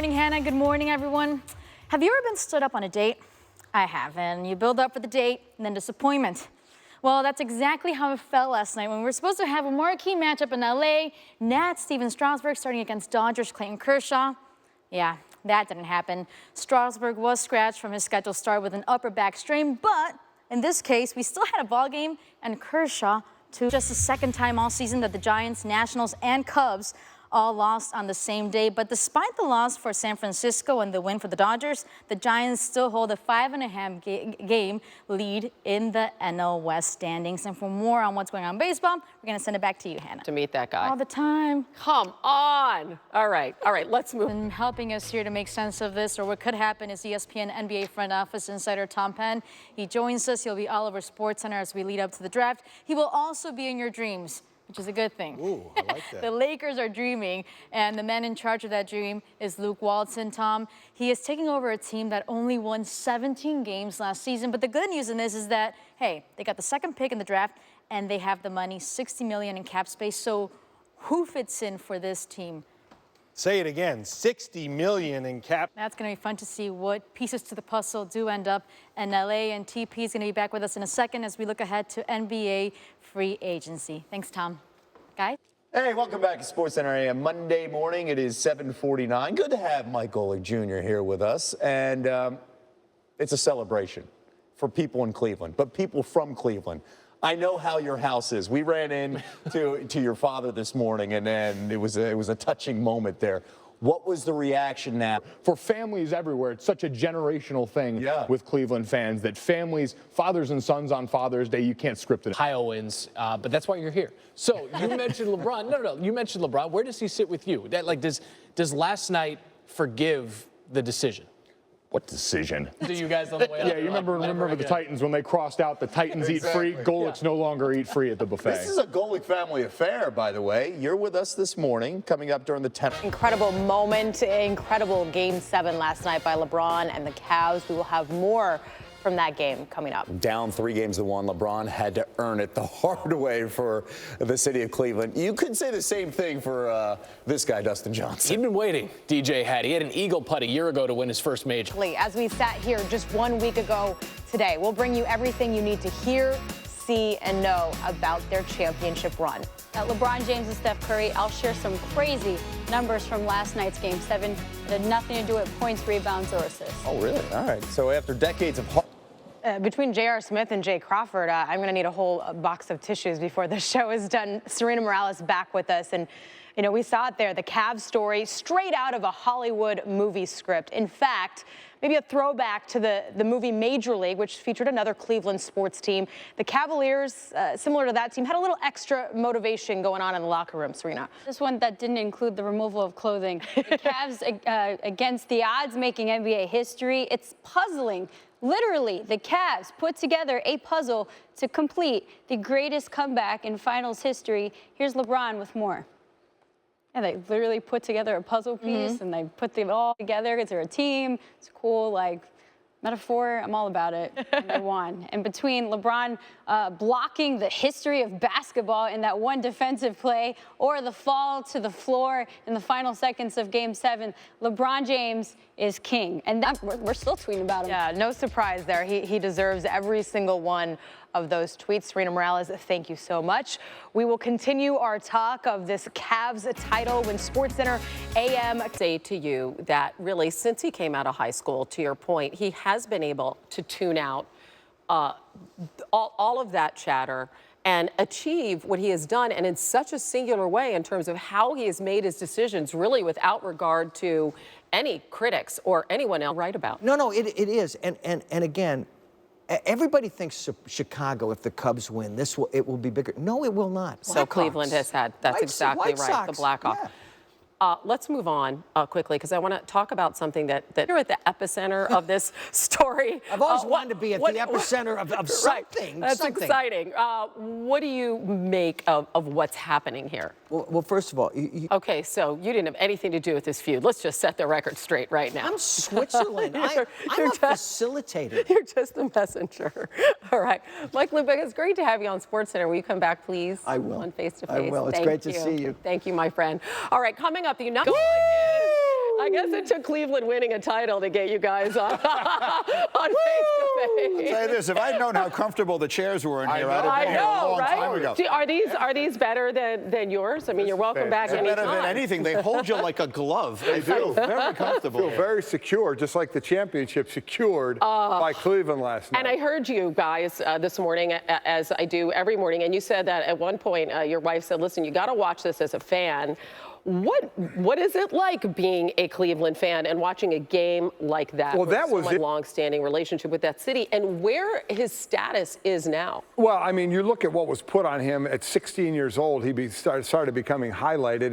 morning, Hannah. Good morning, everyone. Have you ever been stood up on a date? I have, and you build up for the date and then disappointment. Well, that's exactly how it felt last night when we were supposed to have a marquee matchup in LA. Nats Steven Strasburg starting against Dodgers Clayton Kershaw. Yeah, that didn't happen. Strasburg was scratched from his scheduled start with an upper back strain, but in this case, we still had a ball game, and Kershaw, too. Just the second time all season that the Giants, Nationals, and Cubs all lost on the same day. But despite the loss for San Francisco and the win for the Dodgers, the Giants still hold a 5.5 game lead in the NL West standings. And for more on what's going on in baseball, we're going to send it back to you, Hannah. To meet that guy. All the time. Come on. All right, let's move. And helping us here to make sense of this, or what could happen, is ESPN NBA front office insider Tom Penn. He joins us. He'll be all over SportsCenter as we lead up to the draft. He will also be in your dreams, which is a good thing. Ooh, I like that. The Lakers are dreaming, and the man in charge of that dream is Luke Walton. Tom, he is taking over a team that only won 17 games last season. But the good news in this is that, hey, they got the second pick in the draft, and they have the money, $60 million in cap space. So who fits in for this team? Say it again, $60 million in cap. That's going to be fun to see what pieces to the puzzle do end up in LA. And TP is going to be back with us in a second as we look ahead to NBA free agency. Thanks, Tom. Guys? Hey, welcome back to SportsCenter AM. Monday morning, it is 7:49. Good to have Mike Golic Jr. here with us. And it's a celebration for people in Cleveland, but people from Cleveland. I know how your house is. We ran in to your father this morning, and it was a touching moment there. What was the reaction now? For families everywhere, it's such a generational thing with Cleveland fans that families, fathers and sons on Father's Day, you can't script it. Ohioans, but that's why you're here. So you mentioned LeBron. No, you mentioned LeBron. Where does he sit with you? Does last night forgive the decision? What decision? Do you guys on the way up? Yeah, you remember the Titans when they crossed out the Titans eat free? Golic's no longer eat free at the buffet. This is a Golic family affair, by the way. You're with us this morning, coming up during the 10th. Incredible moment, incredible Game 7 last night by LeBron and the Cavs. We will have more from that game coming up. Down 3-1, LeBron had to earn it the hard way for the city of Cleveland. You could say the same thing for this guy, Dustin Johnson. He'd been waiting, DJ had. He had an eagle putt a year ago to win his first major. As we sat here just 1 week ago today, we'll bring you everything you need to hear, see, and know about their championship run. LeBron James and Steph Curry, I'll share some crazy numbers from last night's Game 7 that had nothing to do with points, rebounds, or assists. Oh, really? All right. So after decades of between J.R. Smith and Jay Crawford, I'm going to need a whole box of tissues before the show is done. Serena Morales back with us. And, you know, we saw it there, the Cavs story, straight out of a Hollywood movie script. In fact, maybe a throwback to the movie Major League, which featured another Cleveland sports team. The Cavaliers, similar to that team, had a little extra motivation going on in the locker room, Serena. This one that didn't include the removal of clothing. The Cavs, against the odds, making NBA history. It's puzzling. Literally, the Cavs put together a puzzle to complete the greatest comeback in finals history. Here's LeBron with more. Yeah, they literally put together a puzzle piece, and they put them all together because they're a team. It's cool, metaphor. I'm all about it. And they won. And between LeBron blocking the history of basketball in that one defensive play, or the fall to the floor in the final seconds of Game 7, LeBron James is king. And we're still tweeting about him. Yeah, no surprise there. He deserves every single one of those tweets. Serena Morales, thank you so much. We will continue our talk of this Cavs title when SportsCenter AM. Say to you that really since he came out of high school, to your point, he has been able to tune out all of that chatter and achieve what he has done, and in such a singular way in terms of how he has made his decisions, really without regard to any critics or anyone else write about. No, it is. And again, everybody thinks Chicago, if the Cubs win, it will be bigger. No, it will not. So Cleveland has had, that's exactly right, the Blackhawks. Yeah. Let's move on quickly, because I want to talk about something that you're at the epicenter of this story. I've always wanted to be at the epicenter of something. Right. That's exciting. What do you make of what's happening here? Well, first of all, okay, so you didn't have anything to do with this feud. Let's just set the record straight right now. I'm Switzerland. I'm a facilitator. You're just a messenger. All right. Mike Lubick, it's great to have you on SportsCenter. Will you come back, please? I will. On Face to Face. I will. It's great to see you. Thank you, my friend. All right, coming up, the United I guess it took Cleveland winning a title to get you guys on face-to-face. I'll tell you this, if I'd known how comfortable the chairs were in here, I'd have been here a long time ago. Are these better than yours? I mean, you're welcome back They're anytime. better than anything. They hold you like a glove. They feel very comfortable. Feel very secure, just like the championship secured by Cleveland last night. And I heard you guys this morning, as I do every morning, and you said that at one point your wife said, listen, you got to watch this as a fan. What is it like being a Cleveland fan and watching a game like that? Well, that was a long-standing relationship with that city, and where his status is now. Well, I mean, you look at what was put on him at 16 years old. He started becoming highlighted.